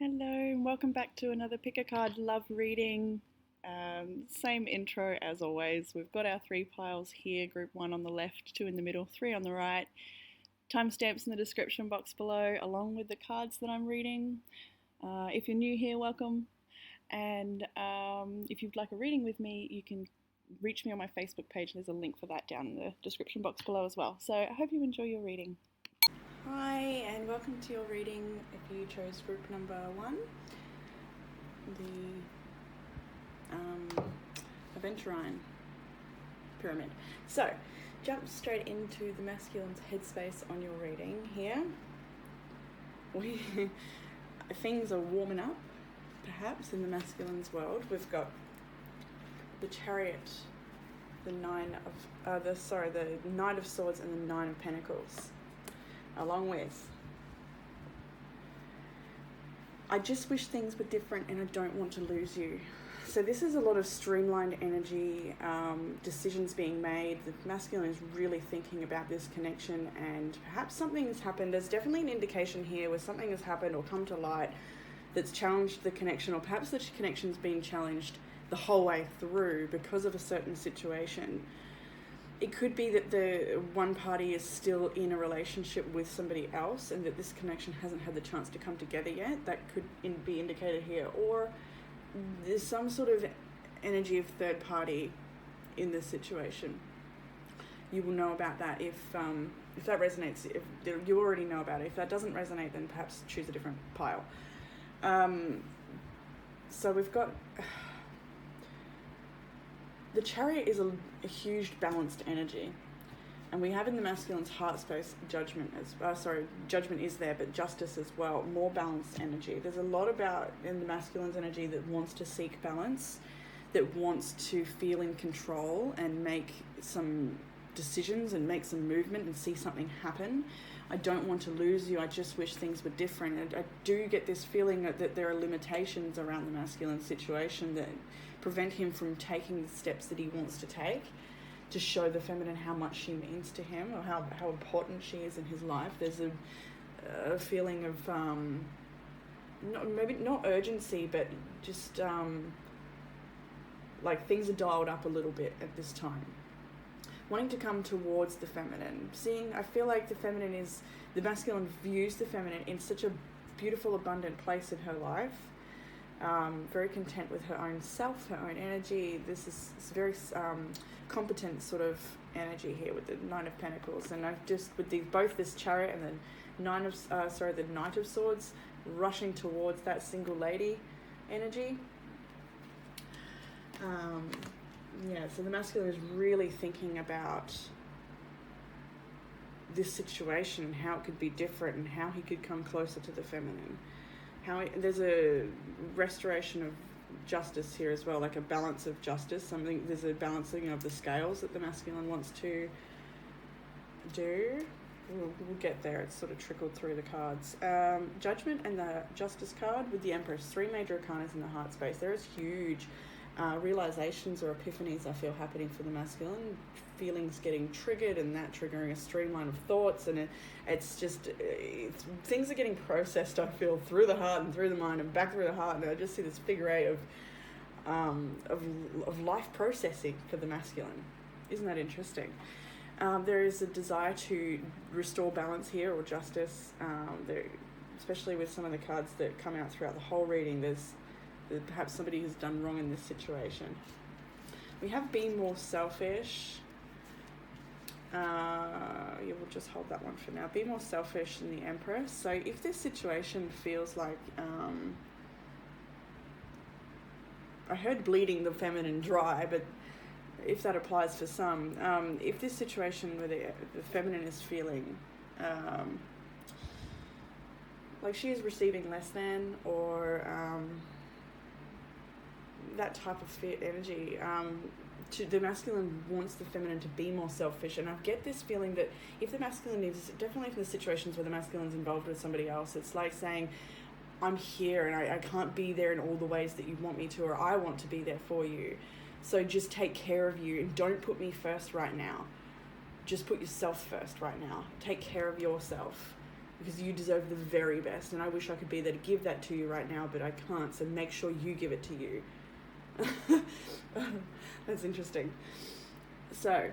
Hello and welcome back to another Pick a Card Love reading. Same intro as always. We've got our three piles here, group 1 on the left, 2 in the middle, 3 on the right. Timestamps in the description box below along with the cards that I'm reading. If you're new here, welcome. And if you'd like a reading with me, you can reach me on my Facebook page. There's a link for that down in the description box below as well. So I hope you enjoy your reading. Hi and welcome to your reading if you chose group number 1, the Aventurine Pyramid. So, jump straight into the masculine's headspace on your reading here. Things are warming up, perhaps, in the masculine's world. We've got the Chariot, the Knight of Swords and the Nine of Pentacles. Along with, I just wish things were different and I don't want to lose you. So this is a lot of streamlined energy, decisions being made. The masculine is really thinking about this connection and perhaps something has happened. There's definitely an indication here where something has happened or come to light that's challenged the connection, or perhaps the connection's been challenged the whole way through because of a certain situation. It could be that the one party is still in a relationship with somebody else and that this connection hasn't had the chance to come together yet. That could be indicated here. Or there's some sort of energy of third party in this situation. You will know about that if that resonates. If you already know about it. If that doesn't resonate, then perhaps choose a different pile. So we've got... The Chariot is a huge balanced energy, and we have in the masculine's heart space judgment judgment is there, but justice as well, more balanced energy. There's a lot about in the masculine's energy that wants to seek balance, that wants to feel in control and make some decisions and make some movement and see something happen. I don't want to lose you, I just wish things were different. And I do get this feeling that there are limitations around the masculine situation that prevent him from taking the steps that he wants to take to show the feminine how much she means to him, or how important she is in his life. There's a feeling of maybe not urgency, but just like things are dialed up a little bit at this time. Wanting to come towards the feminine. I feel like the masculine views the feminine in such a beautiful, abundant place in her life. Very content with her own self, her own energy. This is very competent sort of energy here with the Nine of Pentacles. And I've just, with both this Chariot and the the Knight of Swords, rushing towards that single lady energy. So the masculine is really thinking about this situation and how it could be different and how he could come closer to the feminine. There's a restoration of justice here as well, like a balance of justice. There's a balancing of the scales that the masculine wants to do. We'll get there. It's sort of trickled through the cards. Judgment and the Justice card with the Empress. 3 major arcanas in the heart space. There is huge realizations or epiphanies I feel happening for the masculine, feelings getting triggered and that triggering a streamline of thoughts, and it's just things are getting processed, I feel, through the heart and through the mind and back through the heart, and I just see this figure 8 of life processing for the masculine. Isn't that interesting? There is a desire to restore balance here, or justice, especially with some of the cards that come out throughout the whole reading. There's perhaps somebody who's done wrong in this situation. We have been more selfish. We'll just hold that one for now. Be more selfish than the Empress. So if this situation feels like, I heard bleeding the feminine dry, but if that applies for some, if this situation where the feminine is feeling like she is receiving less than, or that type of energy, the masculine wants the feminine to be more selfish. And I get this feeling that if the masculine is, definitely in the situations where the masculine's involved with somebody else, it's like saying, I'm here and I can't be there in all the ways that you want me to, or I want to be there for you. So just take care of you and don't put me first right now. Just put yourself first right now. Take care of yourself. because you deserve the very best, and I wish I could be there to give that to you right now, but I can't, so make sure you give it to you. That's interesting. So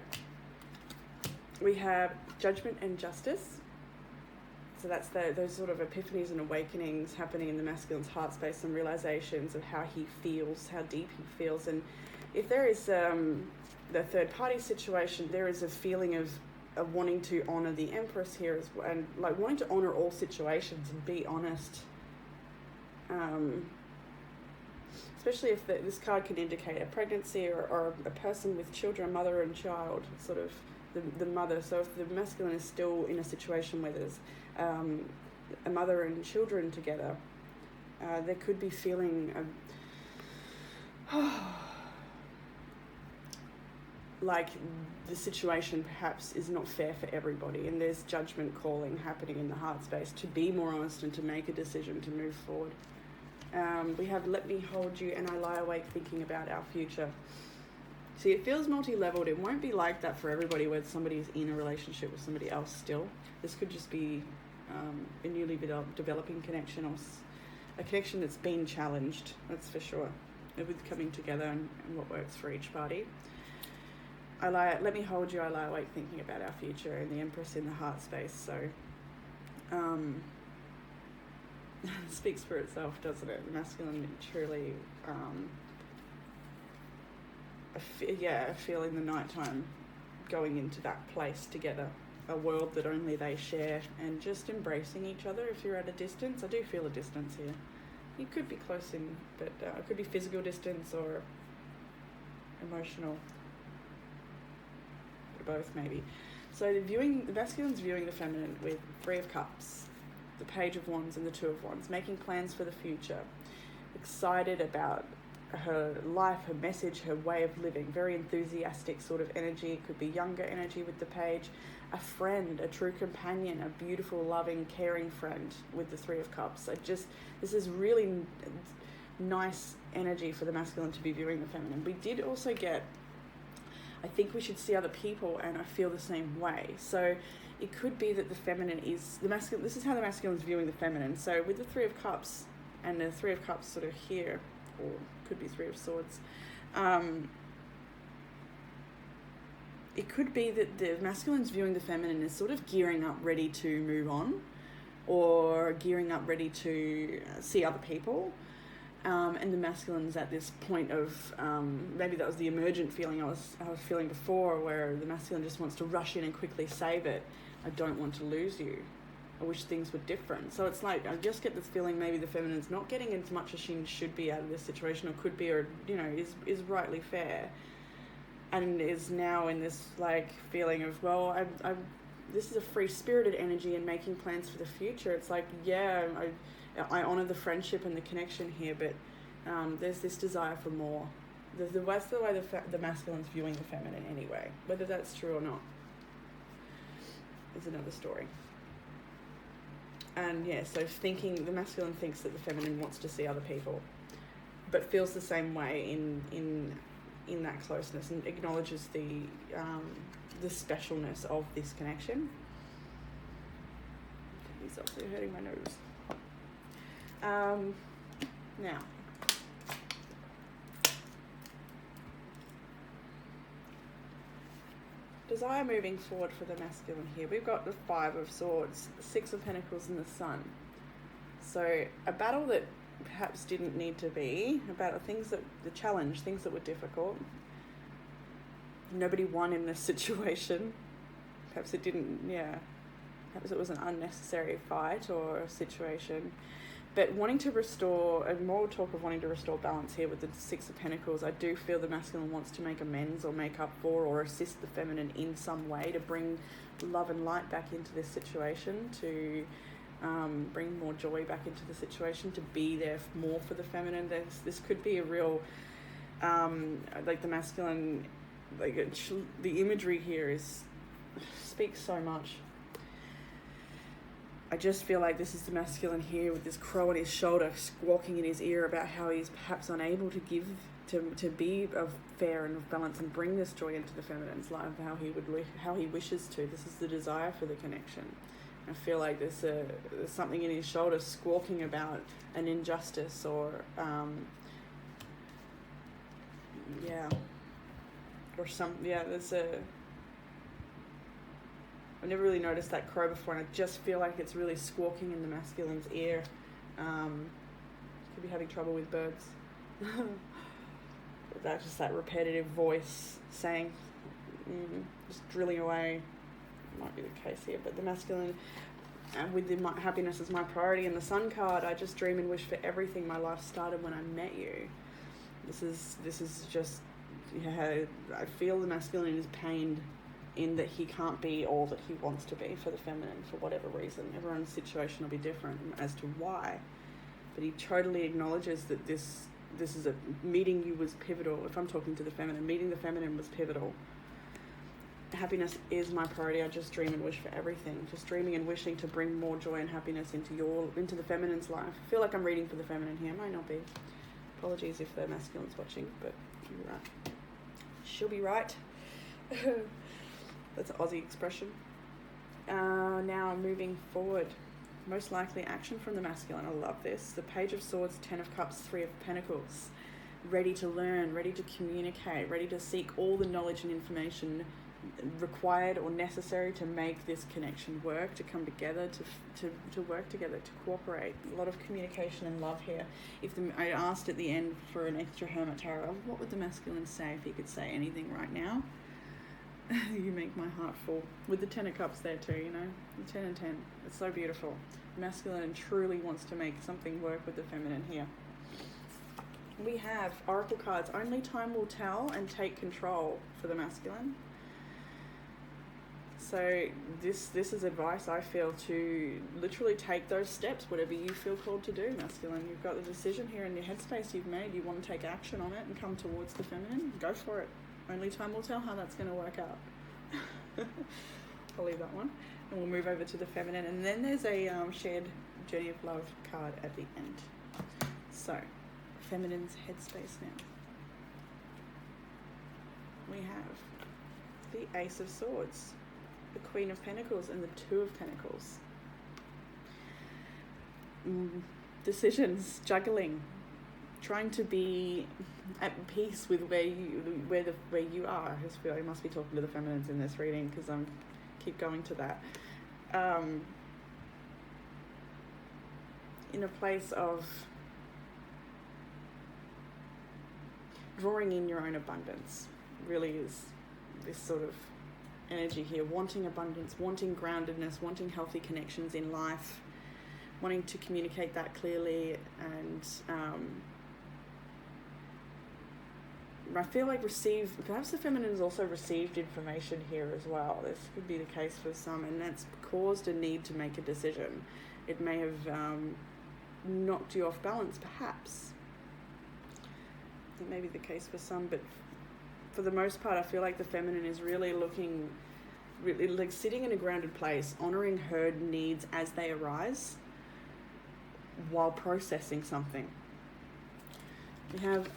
we have judgment and justice. So that's those sort of epiphanies and awakenings happening in the masculine's heart space, and realizations of how he feels, how deep he feels. And if there is the third party situation, there is a feeling of wanting to honor the Empress here as well, and like wanting to honor all situations and be honest. Especially if this card can indicate a pregnancy or a person with children, a mother and child, sort of the mother. So if the masculine is still in a situation where there's a mother and children together, there could be feeling like the situation perhaps is not fair for everybody, and there's judgment calling happening in the heart space to be more honest and to make a decision to move forward. We have let me hold you and I lie awake thinking about our future. See, it feels multi-leveled. It won't be like that for everybody where somebody's in a relationship with somebody else still. This could just be a newly developing connection, or a connection that's been challenged, that's for sure, with coming together and what works for each party. Let me hold you, I lie awake thinking about our future, and the Empress in the heart space. So it speaks for itself, doesn't it? The masculine truly, feeling the nighttime going into that place together, a world that only they share, and just embracing each other. If you're at a distance, I do feel a distance here. You could be close in, but it could be physical distance or emotional, or both maybe. So the masculine's viewing the feminine with Three of Cups, the Page of Wands and the Two of Wands, making plans for the future, excited about her life, her message, her way of living, very enthusiastic sort of energy. It could be younger energy with the Page, a friend, a true companion, a beautiful, loving, caring friend with the Three of Cups. This is really nice energy for the masculine to be viewing the feminine. We did also get, I think we should see other people, and I feel the same way. So it could be that the feminine is the masculine. This is how the masculine is viewing the feminine. So with the Three of Cups and the Three of Cups sort of here, or could be Three of Swords, it could be that the masculine's viewing the feminine as sort of gearing up, ready to move on, or gearing up, ready to see other people. And the masculine's at this point of, maybe that was the emergent feeling I was feeling before, where the masculine just wants to rush in and quickly save it. I don't want to lose you. I wish things were different. So it's like, I just get this feeling maybe the feminine's not getting as much as she should be out of this situation, or could be, or, is rightly fair. And is now in this like feeling of, well, this is a free-spirited energy and making plans for the future. It's like, yeah, I honour the friendship and the connection here, but there's this desire for more. That's the way the masculine's viewing the feminine anyway. Whether that's true or not is another story. And yeah, so the masculine thinks that the feminine wants to see other people, but feels the same way in that closeness, and acknowledges the specialness of this connection. He's also hurting my nose. Now, desire moving forward for the masculine here. We've got the Five of Swords, the Six of Pentacles, and the Sun. So a battle that perhaps didn't need to be, about things that were difficult. Nobody won in this situation. Perhaps it was an unnecessary fight or a situation. But wanting to restore, and more talk of wanting to restore balance here with the Six of Pentacles, I do feel the masculine wants to make amends or make up for or assist the feminine in some way to bring love and light back into this situation, to bring more joy back into the situation, to be there more for the feminine. This could be a real, like the masculine, the imagery here speaks so much. I just feel like this is the masculine here with this crow on his shoulder, squawking in his ear about how he's perhaps unable to give, to be of fair and of balance and bring this joy into the feminine's life, how he wishes to. This is the desire for the connection. I feel like there's something in his shoulder squawking about an injustice, or there's I've never really noticed that crow before, and I just feel like it's really squawking in the masculine's ear. Could be having trouble with birds. That's just that repetitive voice saying, just drilling away. Might be the case here, but the masculine, with happiness as my priority, and the Sun card, I just dream and wish for everything. My life started when I met you. This is just, I feel the masculine is pained in that he can't be all that he wants to be for the feminine for whatever reason. Everyone's situation will be different as to why, but he totally acknowledges that this is a meeting you was pivotal. If I'm talking to the feminine, meeting the feminine was pivotal. Happiness is my priority. I just dream and wish for everything. Just dreaming and wishing to bring more joy and happiness into the feminine's life. I feel like I'm reading for the feminine here. Might not be. Apologies if the masculine's watching, but you're right. She'll be right. That's an Aussie expression. Now moving forward. Most likely action from the masculine. I love this. The Page of Swords, 10 of Cups, 3 of Pentacles. Ready to learn, ready to communicate, ready to seek all the knowledge and information required or necessary to make this connection work, to come together, to work together, to cooperate. A lot of communication and love here. I asked at the end for an extra Hermit Tarot, what would the masculine say if he could say anything right now? You make my heart full. With the 10 of Cups there too, you know, the 10 and 10. It's so beautiful. The masculine truly wants to make something work with the feminine here. We have Oracle cards, only time will tell, and take control for the masculine. So this is advice, I feel, to literally take those steps, whatever you feel called to do, masculine. You've got the decision here in your headspace you've made. You want to take action on it and come towards the feminine. Go for it. Only time will tell how that's going to work out. I'll leave that one. And we'll move over to the feminine. And then there's a shared journey of love card at the end. So, feminine's headspace now. We have the Ace of Swords, the Queen of Pentacles, and the Two of Pentacles. Decisions, juggling, trying to be at peace with where you are. I just feel I must be talking to the feminines in this reading because I'm keep going to that. In a place of drawing in your own abundance, really is this sort of energy here, wanting abundance, wanting groundedness, wanting healthy connections in life, wanting to communicate that clearly, and I feel like perhaps the feminine has also received information here as well. This could be the case for some, and that's caused a need to make a decision. It may have knocked you off balance, perhaps. It may be the case for some, but for the most part, I feel like the feminine is really like sitting in a grounded place, honoring her needs as they arise while processing something. We have,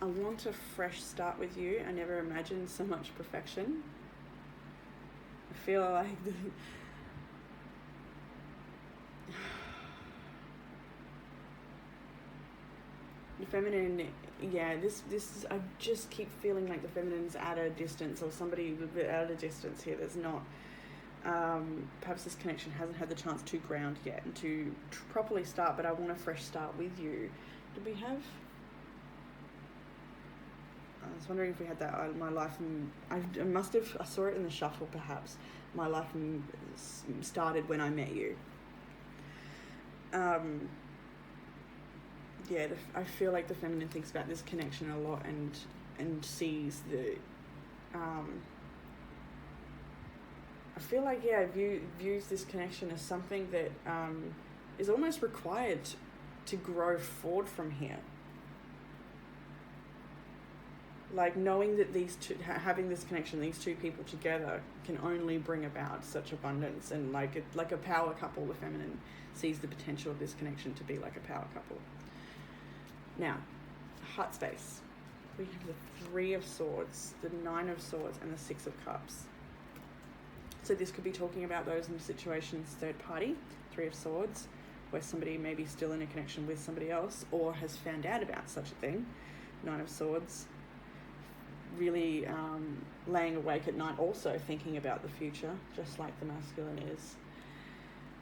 I want a fresh start with you. I never imagined so much perfection. I feel like the feminine, this I just keep feeling like the feminine's at a distance, or somebody a bit at a distance here. There's not, perhaps this connection hasn't had the chance to ground yet and to properly start, but I want a fresh start with you. Did we have, I was wondering if we had that, my life, I saw it in the shuffle perhaps. My life started when I met you. I feel like the feminine thinks about this connection a lot and sees the, I feel like, views this connection as something that is almost required to grow forward from here. Like knowing that these two, having this connection, these two people together can only bring about such abundance, and like a power couple, the feminine sees the potential of this connection to be like a power couple. Now, heart space. We have the Three of Swords, the Nine of Swords, and the Six of Cups. So this could be talking about those in situations, third party, Three of Swords, where somebody may be still in a connection with somebody else or has found out about such a thing. Nine of Swords, really laying awake at night, also thinking about the future, just like the masculine is.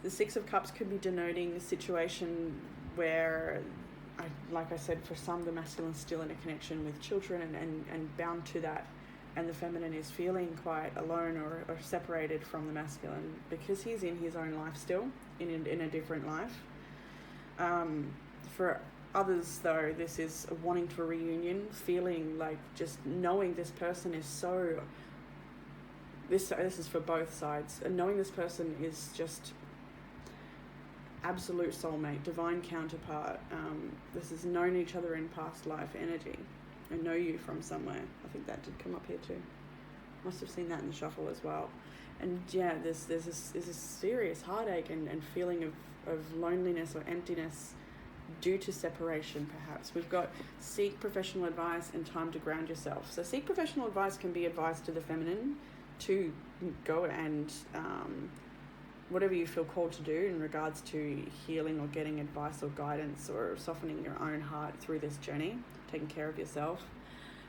The Six of Cups could be denoting a situation where, like I said, for some, the masculine is still in a connection with children and bound to that, and the feminine is feeling quite alone or separated from the masculine because he's in his own life still, in a different life. For others, though, this is a wanting for a reunion, feeling like just knowing this person is so... This is for both sides. And knowing this person is just absolute soulmate, divine counterpart. This is known each other in past life energy. I know you from somewhere. I think that did come up here too. Must have seen that in the shuffle as well. And yeah, there's a serious heartache and feeling of loneliness or emptiness due to separation, perhaps. We've got seek professional advice and time to ground yourself. So seek professional advice can be advice to the feminine to go and whatever you feel called to do in regards to healing or getting advice or guidance or softening your own heart through this journey, taking care of yourself.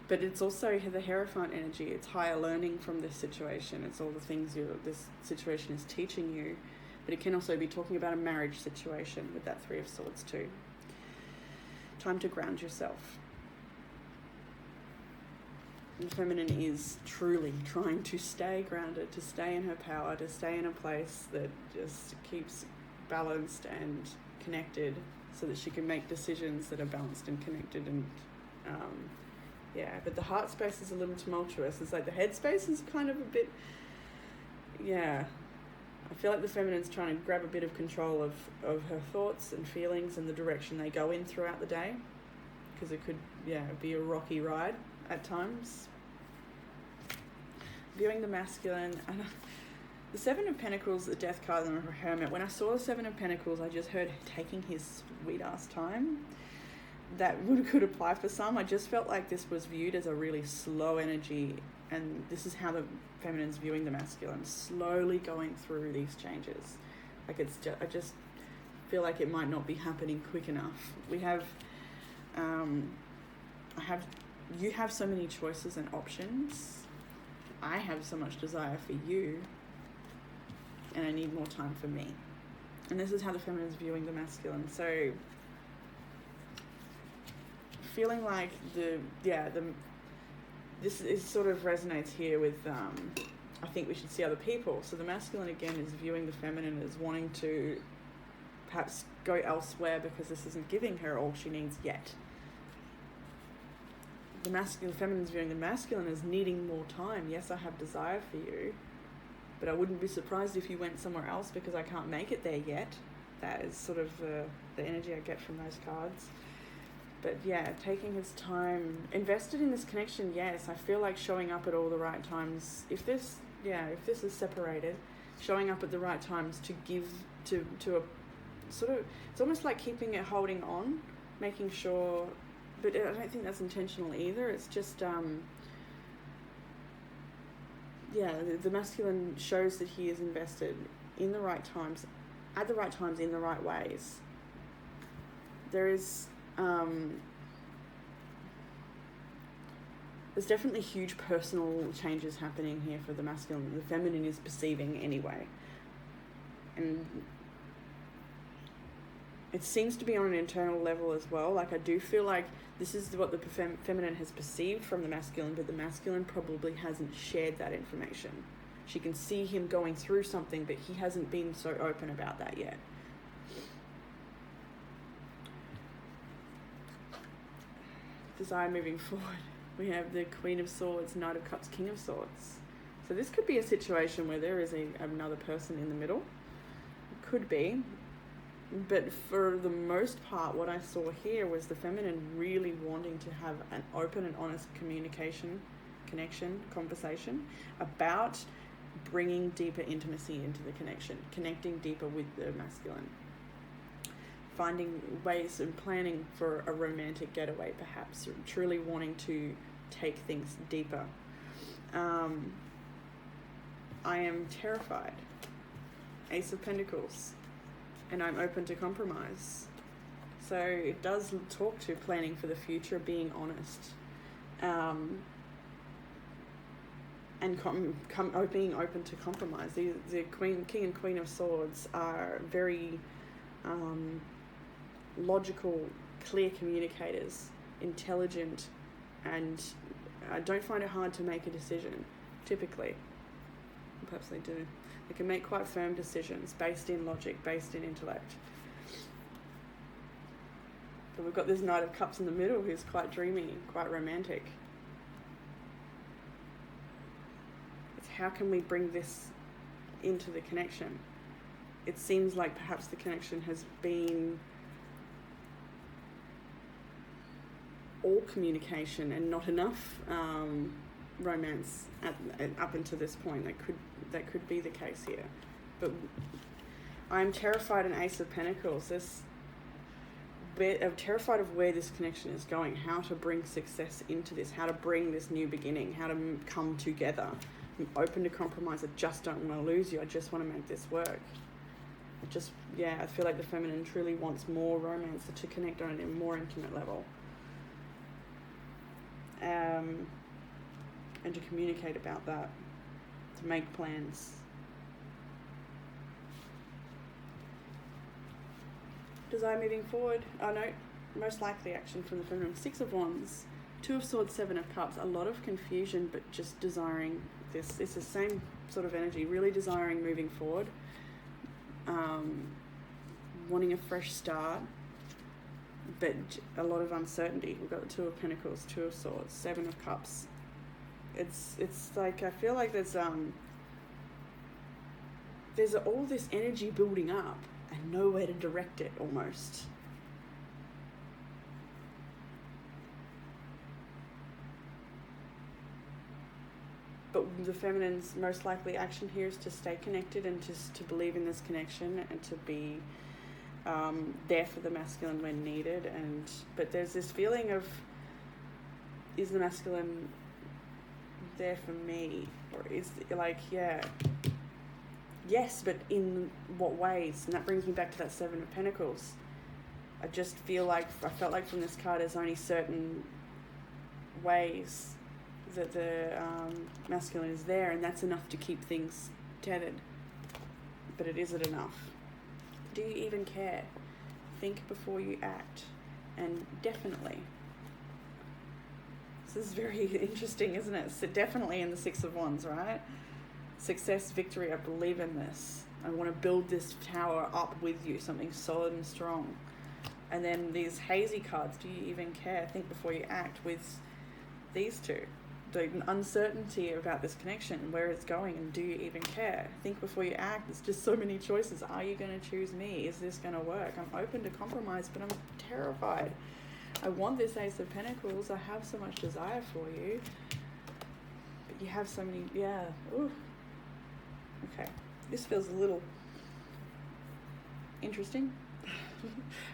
But it's also the Hierophant energy. It's higher learning from this situation. It's all the things this situation is teaching you. But it can also be talking about a marriage situation with that Three of Swords too. Time to ground yourself. The feminine is truly trying to stay grounded, to stay in her power, to stay in a place that just keeps balanced and connected so that she can make decisions that are balanced and connected. And but the heart space is a little tumultuous. It's like the head space is kind of a bit, I feel like the feminine's trying to grab a bit of control of her thoughts and feelings and the direction they go in throughout the day, because it could, be a rocky ride at times. Viewing the masculine, and the Seven of Pentacles, the Death card, and the Hermit. When I saw the Seven of Pentacles, I just heard taking his sweet ass time. That could apply for some. I just felt like this was viewed as a really slow energy, and this is how the feminine's viewing the masculine, slowly going through these changes. Like I just feel like it might not be happening quick enough. We have, you have so many choices and options. I have so much desire for you, and I need more time for me. And this is how the feminine's viewing the masculine. So feeling like this is sort of resonates here with I think we should see other people. So the masculine again is viewing the feminine as wanting to perhaps go elsewhere because this isn't giving her all she needs yet. The feminine is viewing the masculine as needing more time. Yes, I have desire for you, but I wouldn't be surprised if you went somewhere else because I can't make it there yet. That is sort of the energy I get from those cards. But taking his time, invested in this connection. Yes, I feel like showing up at all the right times. If this is separated, showing up at the right times to give to a sort of, it's almost like keeping it, holding on, making sure. But I don't think that's intentional either. It's just the masculine shows that he is invested in the right times, at the right times, in the right ways. There is. There's definitely huge personal changes happening here for the masculine. The feminine is perceiving anyway. And it seems to be on an internal level as well. Like I do feel like this is what the feminine has perceived from the masculine, but the masculine probably hasn't shared that information. She can see him going through something, but he hasn't been so open about that yet. Desire moving forward. We have the Queen of Swords, Knight of Cups, King of Swords. So this could be a situation where there is another person in the middle. It could be. But for the most part, what I saw here was the feminine really wanting to have an open and honest communication, connection, conversation about bringing deeper intimacy into the connection, connecting deeper with the masculine. Finding ways and planning for a romantic getaway, perhaps, or truly wanting to take things deeper. I am terrified. Ace of Pentacles. And I'm open to compromise. So it does talk to planning for the future, being honest. And being open to compromise. The King and Queen of Swords are very logical, clear communicators, intelligent, and I don't find it hard to make a decision, typically. Perhaps they do. They can make quite firm decisions based in logic, based in intellect. But we've got this Knight of Cups in the middle who's quite dreamy, quite romantic. It's how can we bring this into the connection? It seems like perhaps the connection has been all communication and not enough romance up until this point. That could be the case here. But I'm terrified an Ace of Pentacles. I'm terrified of where this connection is going, how to bring success into this, how to bring this new beginning, how to come together. I'm open to compromise. I just don't want to lose you. I just want to make this work. I feel like the feminine truly wants more romance, to connect on a more intimate level. And to communicate about that, to make plans. Desire moving forward. Oh no, most likely action from the feminine. 6 of Wands, 2 of Swords, 7 of Cups. A lot of confusion, but just desiring this. It's the same sort of energy, really desiring moving forward. Wanting a fresh start, but a lot of uncertainty. We've got the 2 of Pentacles, 2 of Swords, 7 of Cups. It's like, I feel like there's all this energy building up and nowhere to direct it, almost. But the feminine's most likely action here is to stay connected and to believe in this connection and to be there for the masculine when needed. But there's this feeling of, is the masculine there for me? Or is yes, but in what ways? And that brings me back to that 7 of Pentacles. I felt like from this card there's only certain ways that the masculine is there, and that's enough to keep things tethered. But is it enough? Do you even care? Think before you act. And definitely, this is very interesting, isn't it? So definitely in the 6 of Wands, right? Success, victory, I believe in this. I want to build this tower up with you, something solid and strong. And then these hazy cards, do you even care? Think before you act, with these two. The uncertainty about this connection, where it's going, and do you even care? Think before you act. There's just so many choices. Are you going to choose me? Is this going to work? I'm open to compromise, but I'm terrified. I want this Ace of Pentacles. I have so much desire for you, but you have so many. Ooh. Okay, this feels a little interesting.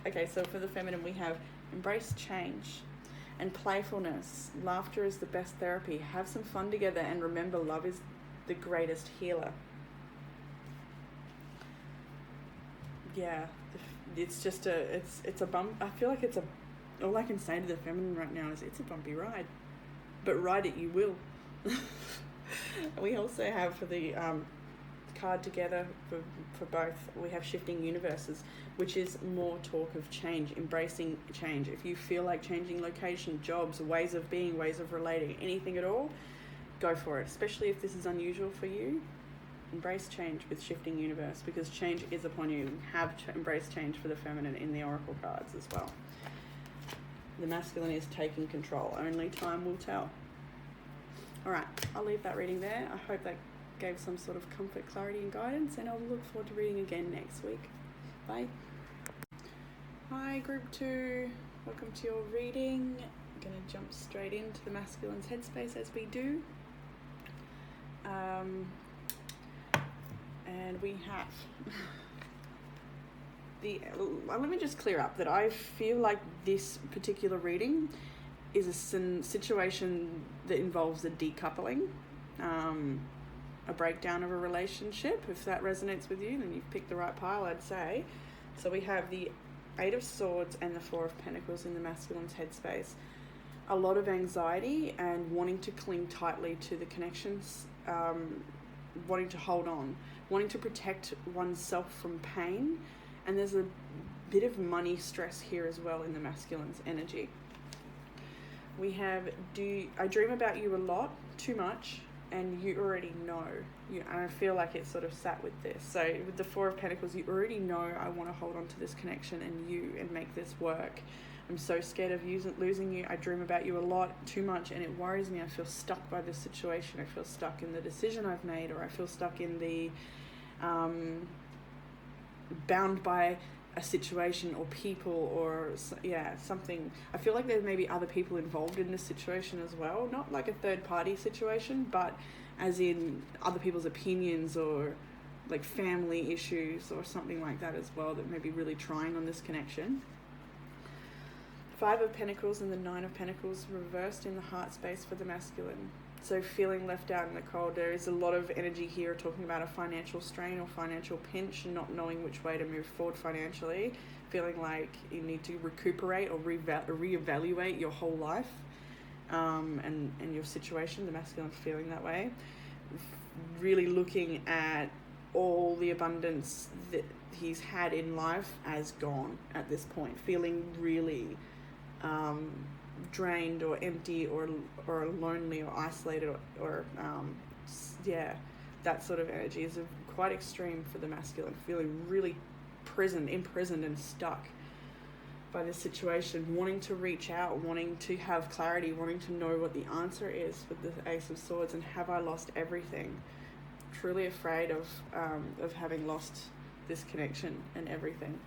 Okay, so for the feminine we have embrace change and playfulness. Laughter is the best therapy. Have some fun together, and remember, love is the greatest healer. Yeah, it's just it's a bump. I feel like all I can say to the feminine right now is it's a bumpy ride, but ride it you will. We also have for the card together for both, we have shifting universes, which is more talk of change, embracing change. If you feel like changing location, jobs, ways of being, ways of relating, anything at all, go for it. Especially if this is unusual for you, embrace change with shifting universe, because change is upon you. Embrace change for the feminine in the oracle cards as well. The masculine is taking control. Only time will tell. All right, I'll leave that reading there. I hope that gave some sort of comfort, clarity and guidance, and I'll look forward to reading again next week. Bye. Hi group 2, welcome to your reading. I'm going to jump straight into the masculine's headspace as we do. And we have let me just clear up that I feel like this particular reading is a situation that involves a decoupling. a breakdown of a relationship. If that resonates with you, then you've picked the right pile, I'd say. So we have the Eight of Swords and the Four of Pentacles in the masculine's headspace. A lot of anxiety and wanting to cling tightly to the connections, wanting to hold on, wanting to protect oneself from pain. And there's a bit of money stress here as well in the masculine's energy. We have, I dream about you a lot, too much, and you already know. And I feel like it sort of sat with this. So with the Four of Pentacles, you already know I want to hold on to this connection and make this work. I'm so scared of losing you. I dream about you a lot, too much, and it worries me. I feel stuck by this situation. I feel stuck in the decision I've made, or I feel stuck in the bound by a situation or people or something. I feel like there may be other people involved in this situation as well, not like a third party situation, but as in other people's opinions or like family issues or something like that as well that may be really trying on this connection. Five of Pentacles and the Nine of Pentacles reversed in the heart space for the masculine. So feeling left out in the cold. There is a lot of energy here talking about a financial strain or financial pinch, not knowing which way to move forward financially, feeling like you need to recuperate or reevaluate your whole life and your situation. The masculine feeling that way. Really looking at all the abundance that he's had in life as gone at this point, feeling really drained or empty or lonely or isolated or that sort of energy is quite extreme for the masculine, feeling really imprisoned and stuck by this situation, wanting to reach out, wanting to have clarity, wanting to know what the answer is with the Ace of Swords, and have I lost everything? Truly afraid of having lost this connection and everything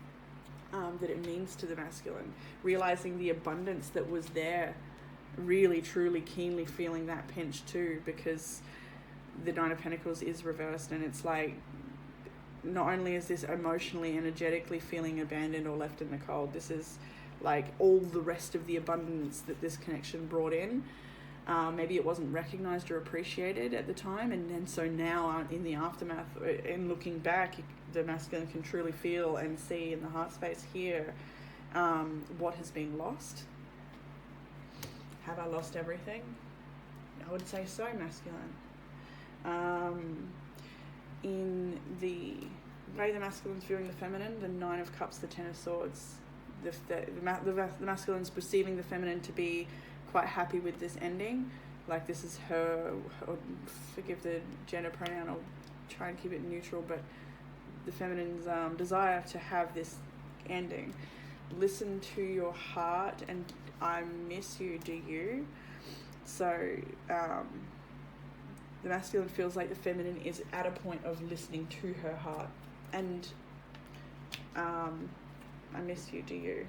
that it means to the masculine, realizing the abundance that was there, really truly keenly feeling that pinch too, because the Nine of Pentacles is reversed, and it's like not only is this emotionally, energetically feeling abandoned or left in the cold, this is like all the rest of the abundance that this connection brought in. Maybe it wasn't recognized or appreciated at the time, and then so now in the aftermath, in looking back, the masculine can truly feel and see in the heart space here what has been lost. Have I lost everything? I would say so, masculine. In the way the masculine's viewing the feminine, the Nine of Cups, the Ten of Swords, the masculine's perceiving the feminine to be quite happy with this ending, like this is her, forgive the gender pronoun, I'll try and keep it neutral, but the feminine's desire to have this ending. Listen to your heart, and I miss you, do you? So the masculine feels like the feminine is at a point of listening to her heart, and I miss you, do you?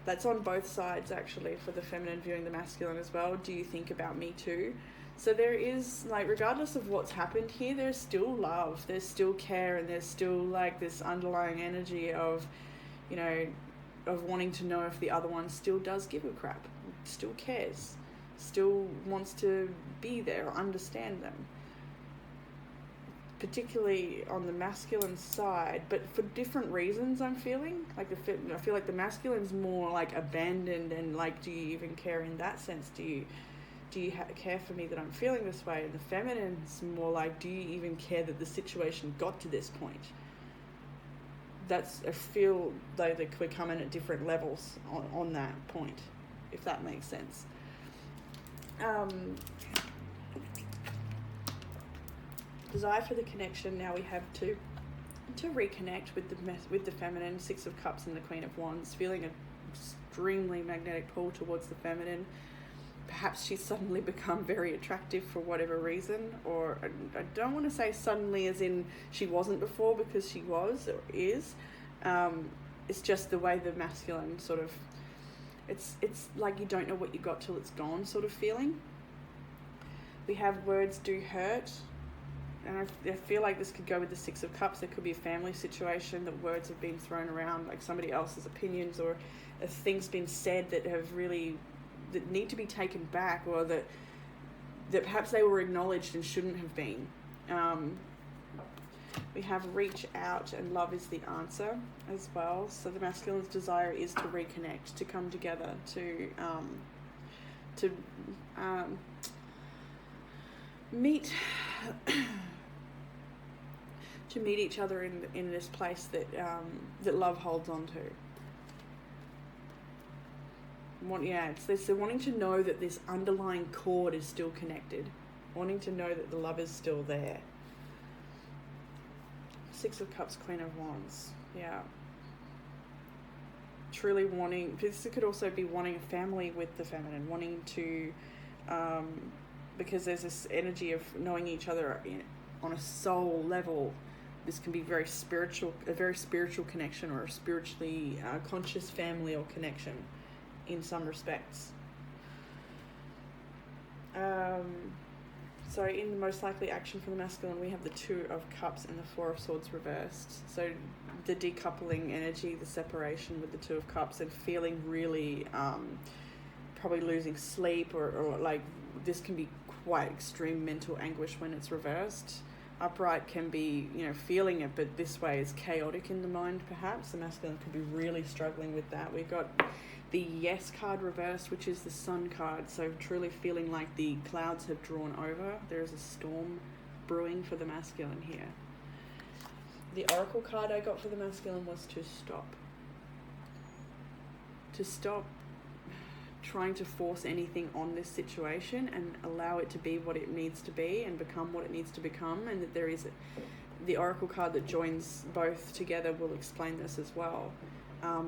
That's on both sides, actually, for the feminine viewing the masculine as well. Do you think about me too? So there is, like, regardless of what's happened here, there's still love, there's still care, and there's still, like, this underlying energy of, you know, of wanting to know if the other one still does give a crap, still cares, still wants to be there or understand them. Particularly on the masculine side, but for different reasons. I'm feeling like I feel like the masculine's more like abandoned, and like, do you even care in that sense? Do you care for me that I'm feeling this way? And the feminine's more like, do you even care that the situation got to this point? I feel like we're coming at different levels on that point, if that makes sense. Desire for the connection. Now we have to reconnect with the feminine. Six of Cups and the Queen of Wands, feeling an extremely magnetic pull towards the feminine. Perhaps she's suddenly become very attractive for whatever reason, or I don't want to say suddenly as in she wasn't before, because she was or is. It's just the way the masculine sort of, it's like you don't know what you got till it's gone sort of feeling. We have words do hurt. And I feel like this could go with the Six of Cups. There could be a family situation that words have been thrown around, like somebody else's opinions, or things been said that need to be taken back, or that that perhaps they were acknowledged and shouldn't have been. We have reach out, and love is the answer as well. So the masculine's desire is to reconnect, to come together, to meet to meet each other in this place that that love holds on to. It's they're wanting to know that this underlying cord is still connected, wanting to know that the love is still there. Six of Cups, Queen of Wands. Yeah. Truly wanting, this could also be wanting a family with the feminine, wanting to, because there's this energy of knowing each other on a soul level. This can be a very spiritual connection, or a spiritually conscious family or connection in some respects. So in the most likely action for the masculine, we have the Two of Cups and the Four of Swords reversed. So the decoupling energy, the separation with the Two of Cups, and feeling really probably losing sleep, or like this can be quite extreme mental anguish when it's reversed. Upright can be, feeling it, but this way is chaotic in the mind perhaps. The masculine could be really struggling with that. We've got the Yes card reversed, which is the Sun card. So truly feeling like the clouds have drawn over. There is a storm brewing for the masculine here. The Oracle card I got for the masculine was to stop. To stop trying to force anything on this situation and allow it to be what it needs to be and become what it needs to become, and that there is the Oracle card that joins both together will explain this as well.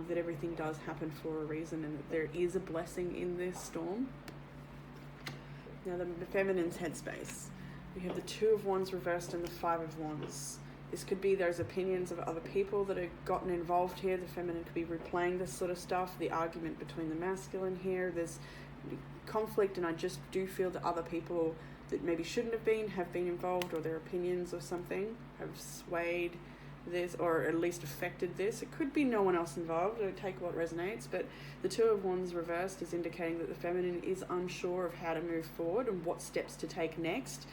That everything does happen for a reason, and that there is a blessing in this storm. Now the feminine's headspace. We have the Two of Wands reversed and the Five of Wands. This could be those opinions of other people that have gotten involved here. The feminine could be replaying this sort of stuff. The argument between the masculine here. There's conflict, and I just do feel that other people that maybe shouldn't have been involved, or their opinions or something have swayed this, or at least affected this. It could be no one else involved. I'll take what resonates, but the Two of Wands reversed is indicating that the feminine is unsure of how to move forward and what steps to take next.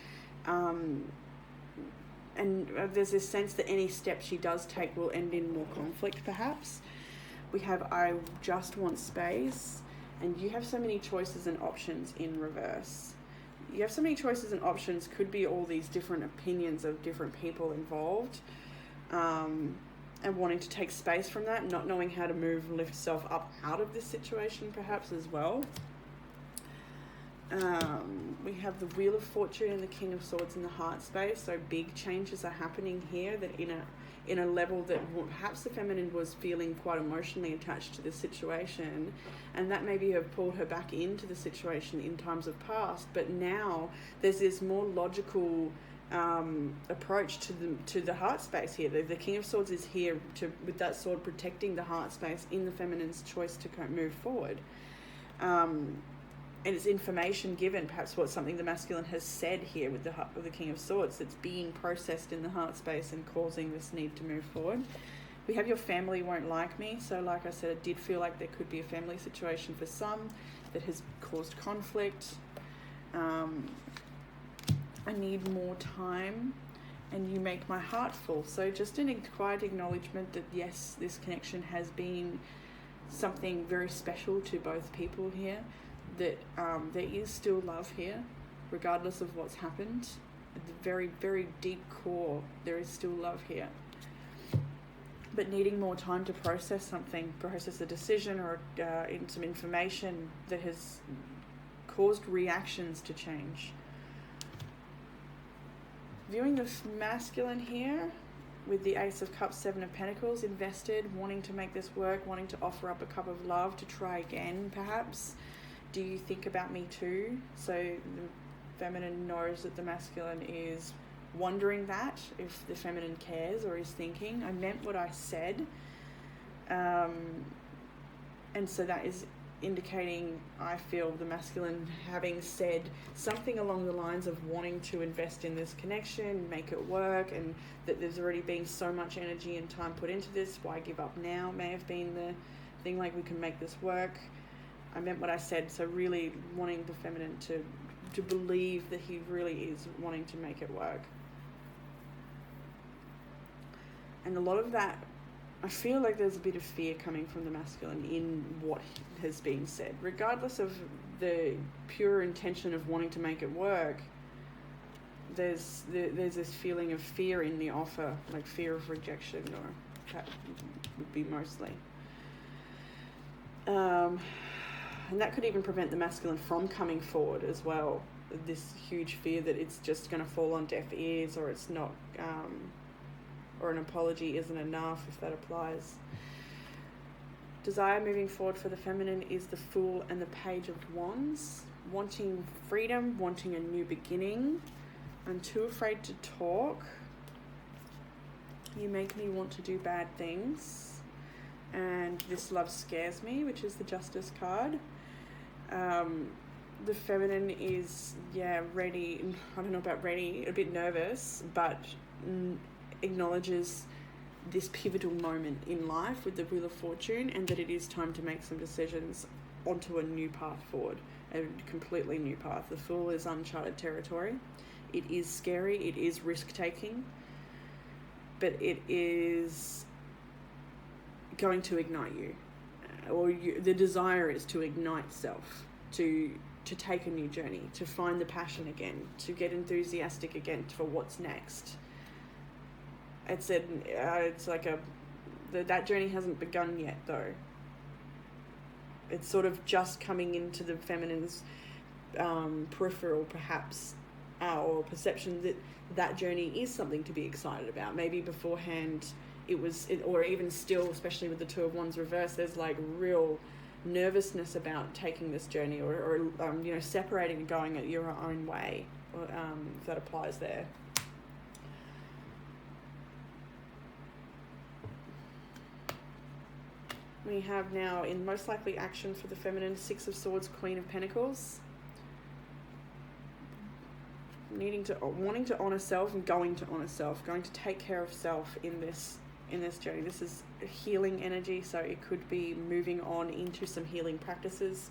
And there's this sense that any step she does take will end in more conflict perhaps. We have I just want space, and you have so many choices and options in reverse. You have so many choices and options, could be all these different opinions of different people involved, and wanting to take space from that, not knowing how to lift yourself up out of this situation perhaps as well. We have the Wheel of Fortune and the King of Swords in the heart space. So big changes are happening here, that in a level that perhaps the feminine was feeling quite emotionally attached to this situation, and that maybe have pulled her back into the situation in times of past. But now there's this more logical approach to the heart space here. The King of Swords is here with that sword protecting the heart space in the feminine's choice to move forward. And it's information given, perhaps something the masculine has said here with the King of Swords that's being processed in the heart space and causing this need to move forward. We have your family won't like me. So like I said, I did feel like there could be a family situation for some that has caused conflict. I need more time, and you make my heart full. So just an quiet acknowledgement that yes, this connection has been something very special to both people here. That there is still love here, regardless of what's happened. At the very, very deep core, there is still love here. But needing more time to process a decision, or in some information that has caused reactions to change. Viewing the masculine here with the Ace of Cups, Seven of Pentacles, invested, wanting to make this work, wanting to offer up a cup of love to try again, perhaps. Do you think about me too? So the feminine knows that the masculine is wondering that, if the feminine cares or is thinking, I meant what I said. And so that is indicating, I feel, the masculine having said something along the lines of wanting to invest in this connection, make it work, and that there's already been so much energy and time put into this. Why give up now? May have been the thing, like, we can make this work. I meant what I said. So really wanting the feminine to to believe that he really is wanting to make it work. And a lot of that, I feel like there's a bit of fear coming from the masculine in what has been said. Regardless of the pure intention of wanting to make it work, there's this feeling of fear in the offer, like fear of rejection, or that would be mostly. And that could even prevent the masculine from coming forward as well. This huge fear that it's just going to fall on deaf ears, or it's not, or an apology isn't enough, if that applies. Desire moving forward for the feminine is the Fool and the Page of Wands. Wanting freedom, wanting a new beginning. I'm too afraid to talk. You make me want to do bad things. And this love scares me, which is the Justice card. The feminine is, ready. I don't know about ready, a bit nervous, but acknowledges this pivotal moment in life with the Wheel of Fortune, and that it is time to make some decisions onto a new path forward, a completely new path. The Fool is uncharted territory. It is scary, it is risk-taking, but it is going to ignite you. The desire is to ignite self, to take a new journey, to find the passion again, to get enthusiastic again for what's next. It's like that journey hasn't begun yet, though. It's sort of just coming into the feminine's peripheral, perhaps, or perception that journey is something to be excited about. Maybe beforehand or even still, especially with the Two of Wands reversed, there's like real nervousness about taking this journey, or separating and going at your own way, if that applies there. We have now, in most likely action for the feminine, Six of Swords, Queen of Pentacles. Wanting to honor self and going to honor self, going to take care of self in this journey. This is healing energy, so it could be moving on into some healing practices.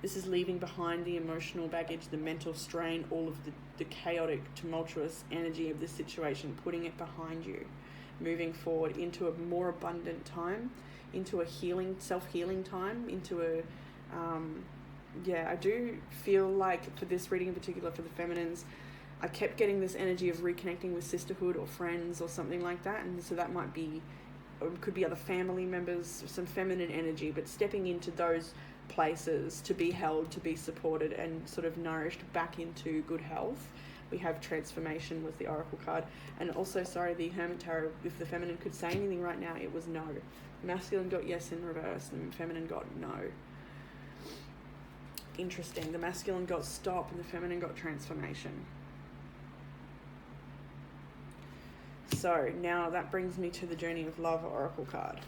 This is leaving behind the emotional baggage, the mental strain, all of the chaotic, tumultuous energy of this situation, putting it behind you, moving forward into a more abundant time, into a healing, self-healing time, into a I do feel like for this reading in particular for the feminines, I kept getting this energy of reconnecting with sisterhood or friends or something like that, and so that might be, or it could be other family members, some feminine energy, but stepping into those places to be held, to be supported, and sort of nourished back into good health. We have Transformation with the Oracle card, and also, the Hermit Tarot, if the feminine could say anything right now, it was no. The masculine got yes in reverse, and the feminine got no. Interesting. The masculine got stop, and the feminine got transformation. So now that brings me to the Journey of Love Oracle card.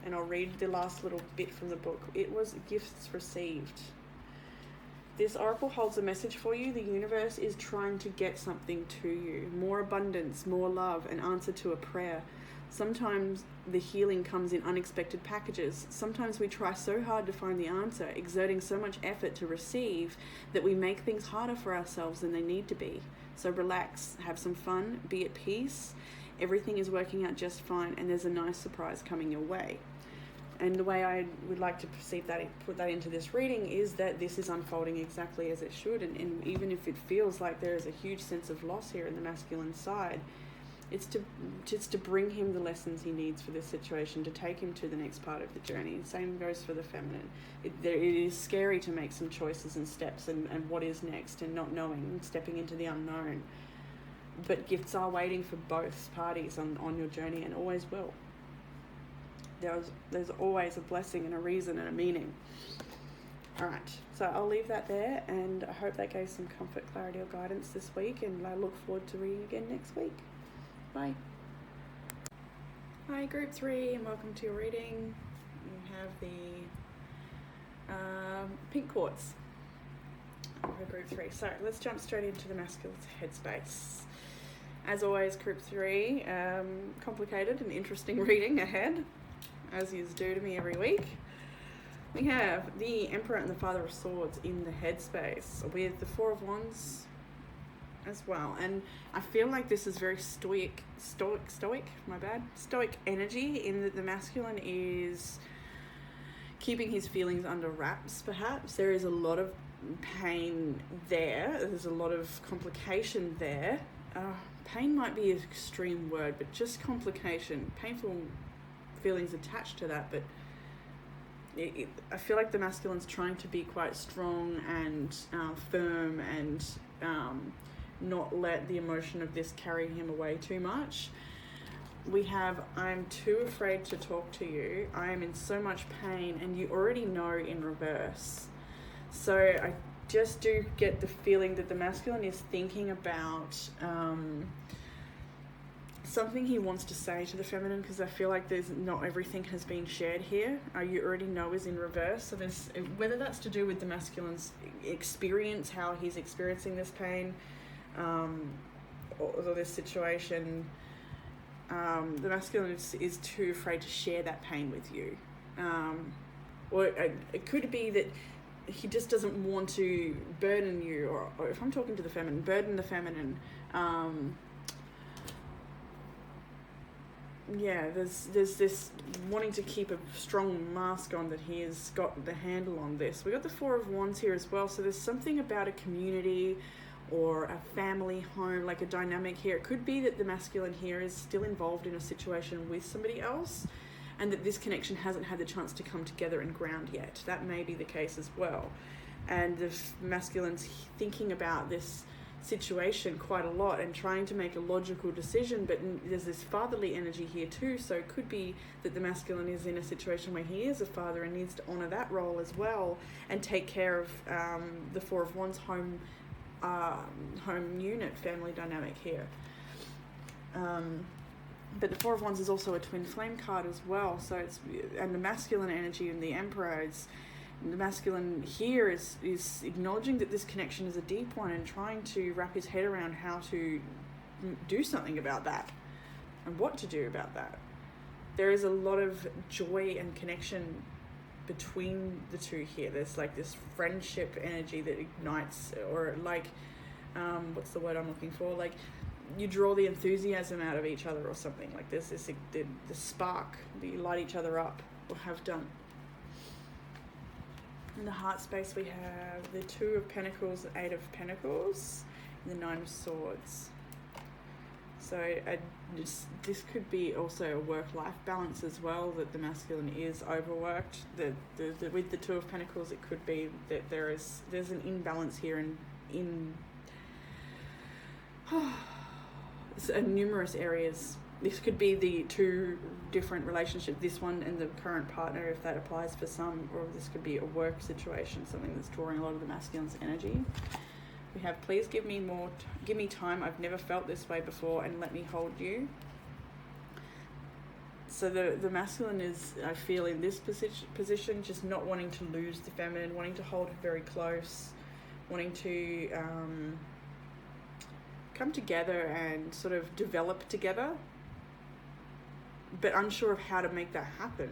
And I'll read the last little bit from the book. It was gifts received. This oracle holds a message for you. The universe is trying to get something to you. More abundance, more love, an answer to a prayer. Sometimes the healing comes in unexpected packages. Sometimes we try so hard to find the answer, exerting so much effort to receive, that we make things harder for ourselves than they need to be. So relax, have some fun, be at peace. Everything is working out just fine, and there's a nice surprise coming your way. And the way I would like to perceive that, put that into this reading, is that this is unfolding exactly as it should. And even if it feels like there is a huge sense of loss here in the masculine side, it's to bring him the lessons he needs for this situation, to take him to the next part of the journey. Same goes for the feminine. It is scary to make some choices and steps and what is next, and not knowing, stepping into the unknown. But gifts are waiting for both parties on your journey, and always will. There's always a blessing and a reason and a meaning. All right, so I'll leave that there, and I hope that gave some comfort, clarity, or guidance this week, and I look forward to reading again next week. Bye. Hi, Group 3, and welcome to your reading. You have the pink quartz for Group 3. So let's jump straight into the masculine headspace. As always, Group 3, complicated and interesting reading ahead, as is due to me every week. We have the Emperor and the Father of Swords in the headspace with the Four of Wands as well. And I feel like this is very stoic energy, in that the masculine is keeping his feelings under wraps, perhaps. There is a lot of pain there. There's a lot of complication there. Pain might be an extreme word, but just complication, painful feelings attached to that. But I feel like the masculine's trying to be quite strong and firm, and not let the emotion of this carry him away too much. We have, I'm too afraid to talk to you. I am in so much pain, and you already know, in reverse. So I just do get the feeling that the masculine is thinking about something he wants to say to the feminine, because I feel like there's not everything has been shared here. You already know is in reverse. So there's, whether that's to do with the masculine's experience, how he's experiencing this pain, or this situation, the masculine is too afraid to share that pain with you. Or it could be that he just doesn't want to burden you, or if I'm talking to the feminine, burden the feminine. There's this wanting to keep a strong mask on, that he has got the handle on this. We got the Four of Wands here as well, so there's something about a community or a family home, like a dynamic here. It could be that the masculine here is still involved in a situation with somebody else, and that this connection hasn't had the chance to come together and ground yet. That may be the case as well. And the masculine's thinking about this situation quite a lot and trying to make a logical decision, but there's this fatherly energy here too. So it could be that the masculine is in a situation where he is a father and needs to honor that role as well, and take care of the Four of Wands home unit, family dynamic here. But the Four of Wands is also a twin flame card as well. So it's, and the masculine energy in the Emperor is, the masculine here is acknowledging that this connection is a deep one, and trying to wrap his head around how to do something about that and what to do about that. There is a lot of joy and connection between the two here. There's like this friendship energy that ignites, or like, what's the word I'm looking for? Like, you draw the enthusiasm out of each other or something. Like there's this the spark that you light each other up, or have done. In the heart space, we have the Two of Pentacles, Eight of Pentacles, and the Nine of Swords. So this could be also a work-life balance as well, that the masculine is overworked. With the Two of Pentacles, it could be that there's an imbalance here in numerous areas. This could be the two different relationships, this one and the current partner, if that applies for some, or this could be a work situation, something that's drawing a lot of the masculine's energy. We have, please give me time, I've never felt this way before, and let me hold you. So the masculine is, I feel, in this position, just not wanting to lose the feminine, wanting to hold her very close, wanting to come together and sort of develop together, but unsure of how to make that happen,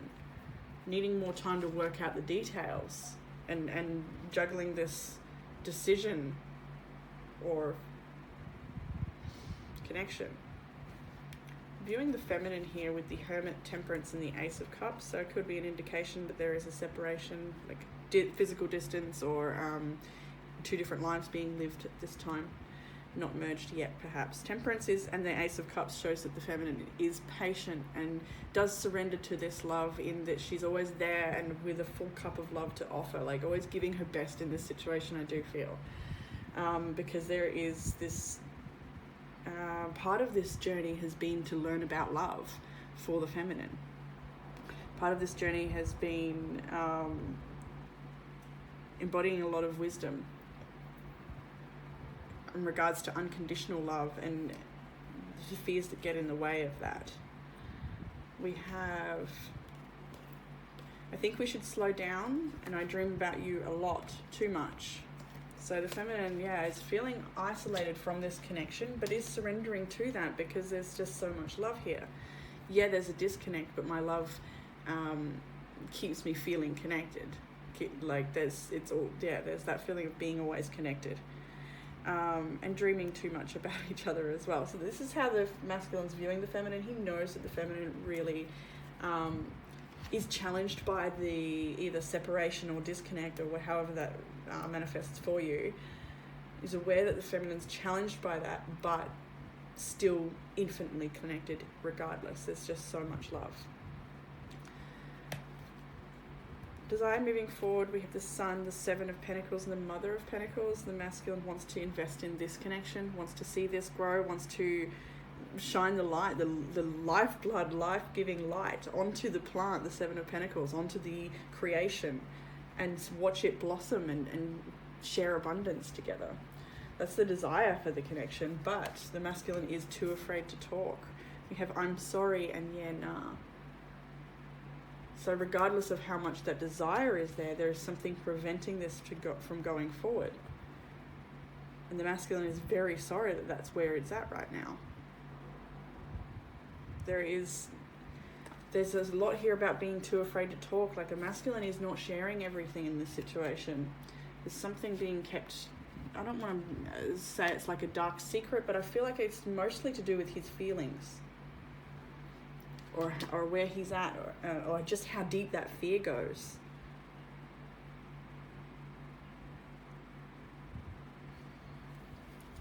needing more time to work out the details, and juggling this decision or connection. Viewing the feminine here with the Hermit, Temperance, and the Ace of Cups, so it could be an indication that there is a separation, like physical distance, or two different lives being lived at this time, not merged yet perhaps. Temperance is, and the Ace of Cups shows that the feminine is patient and does surrender to this love, in that she's always there and with a full cup of love to offer, like always giving her best in this situation, I do feel. Because there is this part of this journey has been to learn about love for the feminine. Part of this journey has been embodying a lot of wisdom in regards to unconditional love and the fears that get in the way of that. We have, I think we should slow down, and I dream about you a lot, too much. So the feminine, is feeling isolated from this connection, but is surrendering to that because there's just so much love here. Yeah, there's a disconnect, but my love keeps me feeling connected. there's that feeling of being always connected, and dreaming too much about each other as well. So this is how the masculine's viewing the feminine. He knows that the feminine really is challenged by the either separation or disconnect, or however that manifests for you. Is aware that the feminine's challenged by that, but still infinitely connected regardless. There's just so much love. Desire moving forward, we have the Sun, the Seven of Pentacles, and the Mother of Pentacles. The masculine wants to invest in this connection, wants to see this grow, wants to shine the light, the lifeblood, life-giving light onto the plant, the Seven of Pentacles, onto the creation, and watch it blossom and share abundance together. That's the desire for the connection, but the masculine is too afraid to talk. We have I'm sorry and yeah, nah. So regardless of how much that desire is there is something preventing this from going forward. And the masculine is very sorry that that's where it's at right now. There's a lot here about being too afraid to talk. Like, a masculine is not sharing everything in this situation. There's something being kept. I don't want to say it's like a dark secret, but I feel like it's mostly to do with his feelings, or where he's at, or just how deep that fear goes.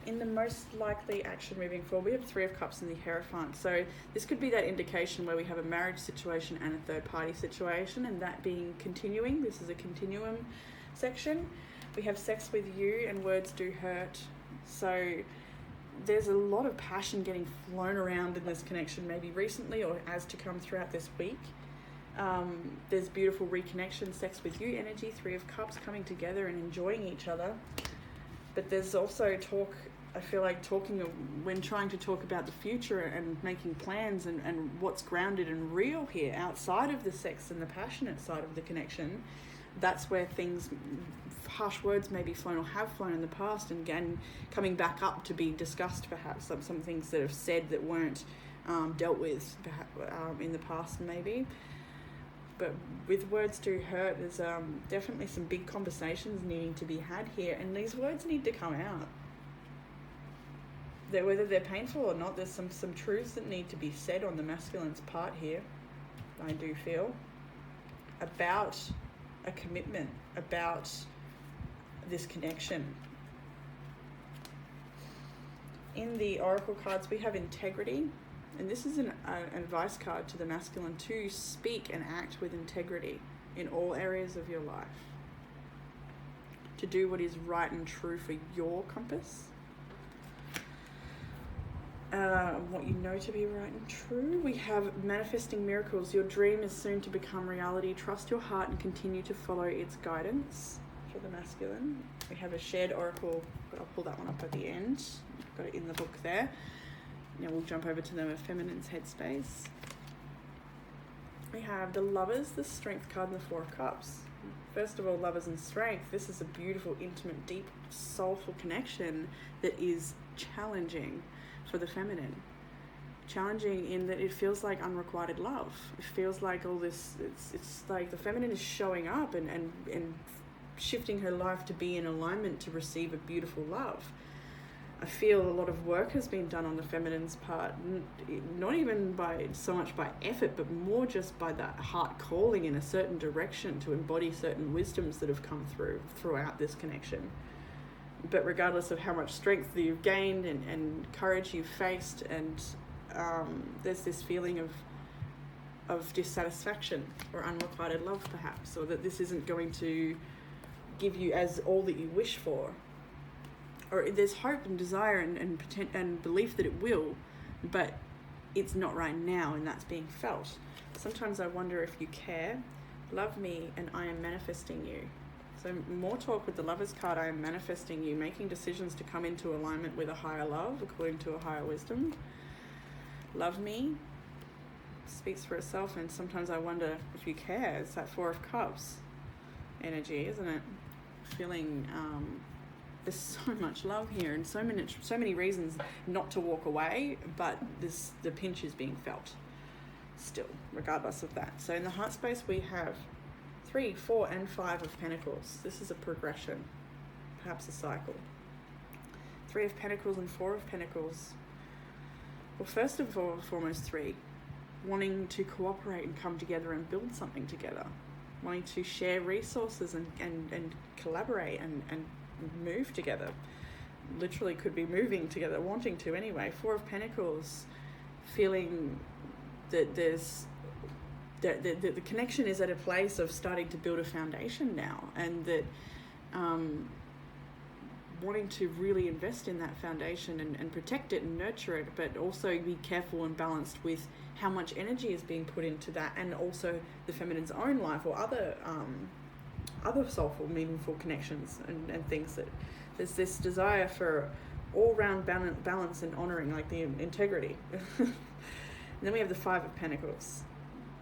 In the most likely action moving forward, we have Three of Cups and the Hierophant. So this could be that indication where we have a marriage situation and a third party situation, and that being continuing. This is a continuum section. We have sex with you and words do hurt. So there's a lot of passion getting flown around in this connection, maybe recently or as to come throughout this week. There's beautiful reconnection, sex with you energy, Three of Cups coming together and enjoying each other. But there's also talk, I feel like talking when trying to talk about the future and making plans and what's grounded and real here outside of the sex and the passionate side of the connection. That's where things, harsh words may be flown or have flown in the past, and again coming back up to be discussed, perhaps some things that have said that weren't dealt with in the past maybe. But with words do hurt, there's definitely some big conversations needing to be had here, and these words need to come out. Whether they're painful or not, there's some truths that need to be said on the masculine's part here, I do feel, about a commitment, about this connection. In the Oracle cards, we have integrity, and this is an advice card to the masculine to speak and act with integrity in all areas of your life, to do what is right and true for your compass, what you know to be right and true. We have manifesting miracles. Your dream is soon to become reality. Trust your heart and continue to follow its guidance for the masculine. We have a shared oracle, but I'll pull that one up at the end. I've got it in the book there. Now we'll jump over to the feminine's headspace. We have the Lovers, the Strength card, and the Four of Cups. First of all, Lovers and Strength. This is a beautiful, intimate, deep, soulful connection that is challenging for the feminine. Challenging in that it feels like unrequited love. It feels like all this, it's like the feminine is showing up and shifting her life to be in alignment to receive a beautiful love. I feel a lot of work has been done on the feminine's part, not even by so much by effort, but more just by that heart calling in a certain direction to embody certain wisdoms that have come throughout this connection. But regardless of how much strength that you've gained and courage you've faced, and there's this feeling of dissatisfaction or unrequited love perhaps, or that this isn't going to give you as all that you wish for. Or there's hope and desire and belief that it will, but it's not right now, and that's being felt. Sometimes I wonder if you care. Love me and I am manifesting you. So more talk with the Lovers card. I am manifesting you, making decisions to come into alignment with a higher love according to a higher wisdom. Love me speaks for itself, and sometimes I wonder if you care. It's that Four of Cups energy, isn't it? Feeling there's so much love here and so many reasons not to walk away, but the pinch is being felt still, regardless of that. So in the heart space we have 3, 4, and 5 of Pentacles. This is a progression, perhaps a cycle. 3 of Pentacles and 4 of Pentacles. Well, first and foremost, 3, wanting to cooperate and come together and build something together, wanting to share resources and collaborate and move together. Literally could be moving together, wanting to anyway. 4 of Pentacles, feeling that there's the connection is at a place of starting to build a foundation now, and that wanting to really invest in that foundation and protect it and nurture it, but also be careful and balanced with how much energy is being put into that, and also the feminine's own life or other soulful, meaningful connections and things. That there's this desire for all-round balance and honoring, like the integrity. And then we have the 5 of Pentacles.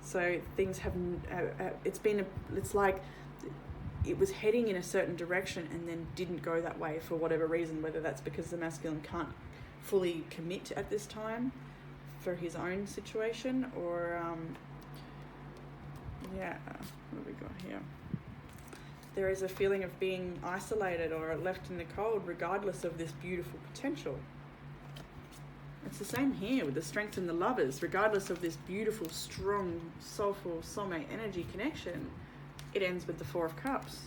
So things have, it's like it was heading in a certain direction and then didn't go that way for whatever reason, whether that's because the masculine can't fully commit at this time for his own situation, or, what have we got here? There is a feeling of being isolated or left in the cold regardless of this beautiful potential. It's the same here with the Strength and the Lovers. Regardless of this beautiful, strong, soulful, soulmate energy connection, it ends with the 4 of Cups.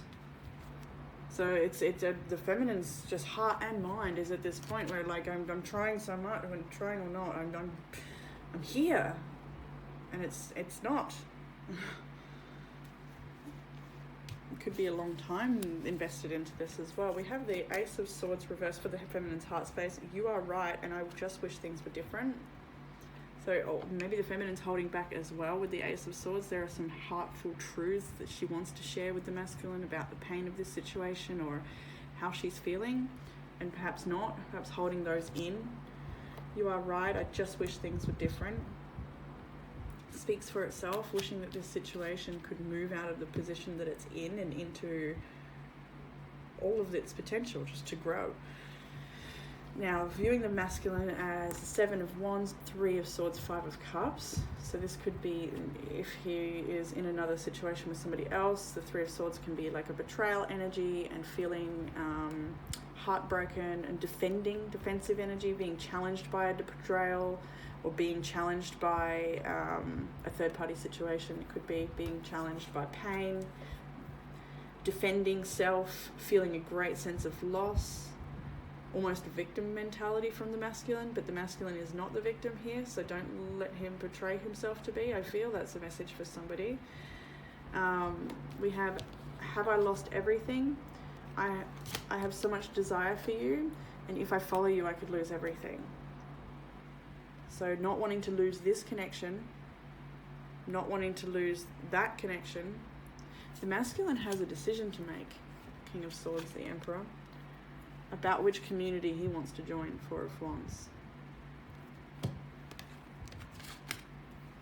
So it's the feminine's just heart and mind is at this point where, like, I'm trying so much, I'm trying or not, I'm here, and it's not. It could be a long time invested into this as well. We have the Ace of Swords reversed for the feminine's heart space. You are right, and I just wish things were different. So maybe the feminine's holding back as well with the Ace of Swords. There are some heartful truths that she wants to share with the masculine about the pain of this situation or how she's feeling, and perhaps not, perhaps holding those in. You are right, I just wish things were different. Speaks for itself, wishing that this situation could move out of the position that it's in and into all of its potential just to grow. Now, viewing the masculine as 7 of Wands, 3 of Swords, 5 of Cups. So this could be if he is in another situation with somebody else. The 3 of Swords can be like a betrayal energy and feeling heartbroken and defensive energy, being challenged by a betrayal, or being challenged by a third-party situation. It could be being challenged by pain, defending self, feeling a great sense of loss, almost a victim mentality from the masculine, but the masculine is not the victim here, so don't let him portray himself to be. I feel that's a message for somebody. We have I lost everything? I have so much desire for you, and if I follow you, I could lose everything. So not wanting to lose this connection, not wanting to lose that connection. The masculine has a decision to make, King of Swords, the Emperor, about which community he wants to join, 4 of Wands.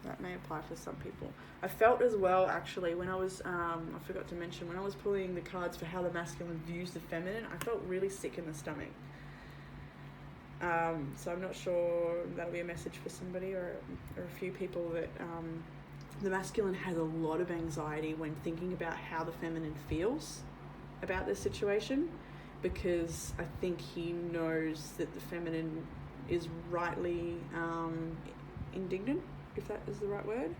That may apply for some people. I felt as well, actually, when I was, I forgot to mention, when I was pulling the cards for how the masculine views the feminine, I felt really sick in the stomach. So I'm not sure that'll be a message for somebody or a few people, that the masculine has a lot of anxiety when thinking about how the feminine feels about this situation, because I think he knows that the feminine is rightly indignant, if that is the right word.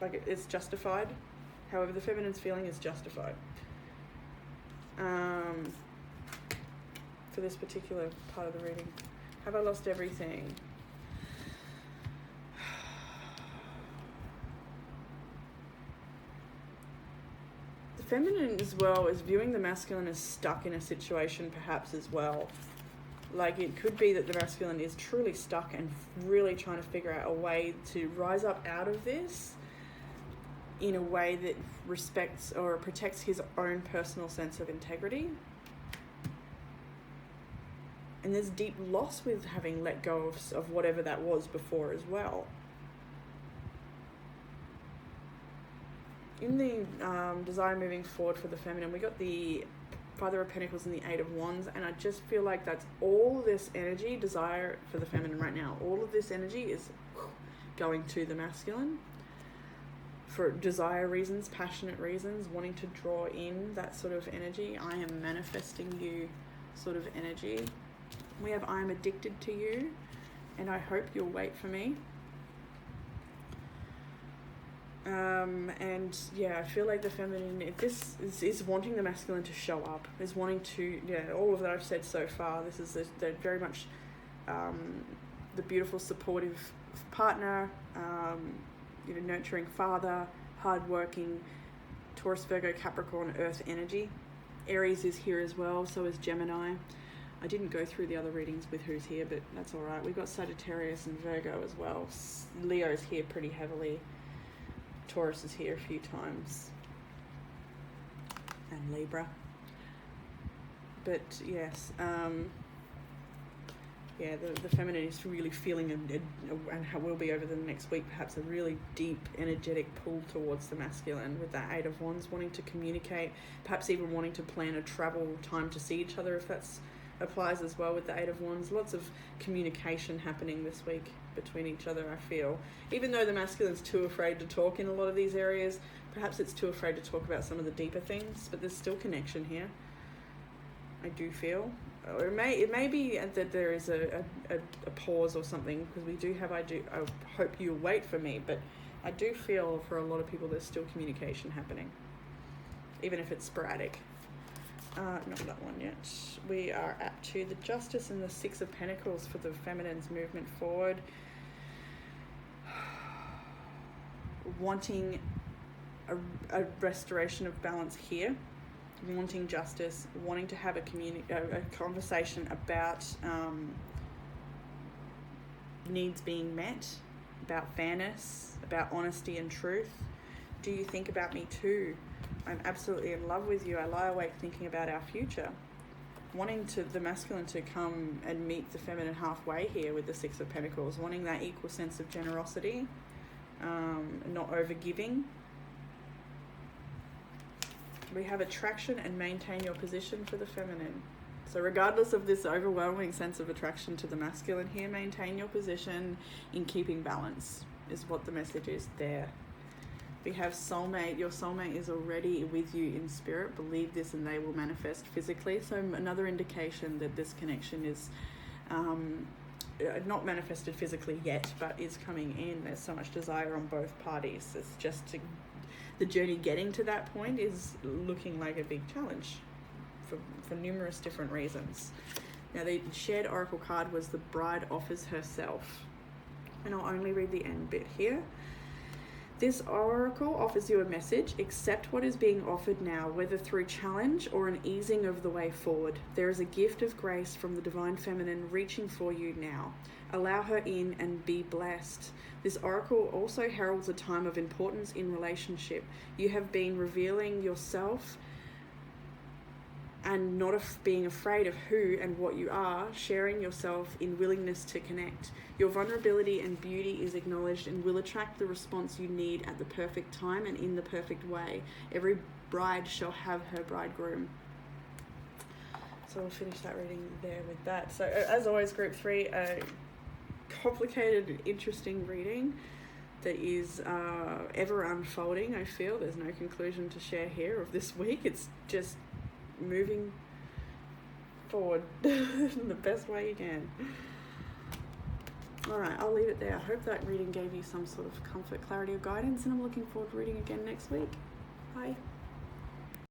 Like, it's justified. However, the feminine's feeling is justified. For this particular part of the reading. Have I lost everything? The feminine as well is viewing the masculine as stuck in a situation perhaps as well. Like, it could be that the masculine is truly stuck and really trying to figure out a way to rise up out of this in a way that respects or protects his own personal sense of integrity. And there's deep loss with having let go of whatever that was before as well. In the desire moving forward for the feminine, we got the Father of Pentacles and the 8 of Wands, and I just feel like that's all this energy, desire for the feminine right now. All of this energy is going to the masculine for desire reasons, passionate reasons, wanting to draw in that sort of energy. I am manifesting you sort of energy. We have I am addicted to you, and I hope you'll wait for me. And yeah, I feel like the feminine, if this is wanting the masculine to show up, is wanting to, all of that I've said so far. This is they're very much the beautiful, supportive partner, nurturing father, hardworking, Taurus, Virgo, Capricorn, Earth energy. Aries is here as well, so is Gemini. I didn't go through the other readings with who's here, but that's all right. We've got Sagittarius and Virgo as well. Leo's here pretty heavily. Taurus is here a few times. And Libra. But yes, the feminine is really feeling, and will be over the next week, perhaps a really deep, energetic pull towards the masculine with that Eight of Wands, wanting to communicate, perhaps even wanting to plan a travel time to see each other, if that's applies as well with the Eight of Wands. Lots of communication happening this week between each other, I feel. Even though the masculine's too afraid to talk in a lot of these areas, perhaps it's too afraid to talk about some of the deeper things, but there's still connection here, I do feel. Or it may be that there is a pause or something, because we do have I hope you'll wait for me, but I do feel for a lot of people there's still communication happening, even if it's sporadic. Not that one yet. We are up to the Justice and the Six of Pentacles for the feminine's movement forward. Wanting a restoration of balance here. Wanting justice, wanting to have a conversation about needs being met, about fairness, about honesty and truth. Do you think about me too? I'm absolutely in love with you. I lie awake thinking about our future. Wanting the masculine to come and meet the feminine halfway here with the Six of Pentacles. Wanting that equal sense of generosity, not over-giving. We have attraction and maintain your position for the feminine. So regardless of this overwhelming sense of attraction to the masculine here, maintain your position in keeping balance is what the message is there. We have soulmate. Your soulmate is already with you in spirit. Believe this and they will manifest physically. So another indication that this connection is not manifested physically yet, but is coming in. There's so much desire on both parties. It's just the journey getting to that point is looking like a big challenge for numerous different reasons. Now, the shared oracle card was the bride offers herself. And I'll only read the end bit here. This oracle offers you a message. Accept what is being offered now, whether through challenge or an easing of the way forward. There is a gift of grace from the divine feminine reaching for you now. Allow her in and be blessed. This oracle also heralds a time of importance in relationship. You have been revealing yourself and not being afraid of who and what you are, sharing yourself in willingness to connect. Your vulnerability and beauty is acknowledged and will attract the response you need at the perfect time and in the perfect way. Every bride shall have her bridegroom. So we'll finish that reading there with that. So as always, group 3, a complicated, interesting reading that is ever unfolding, I feel. There's no conclusion to share here of this week. It's just moving forward in the best way you can. All right, I'll leave it there. I hope that reading gave you some sort of comfort, clarity, or guidance, and I'm looking forward to reading again next week. Bye.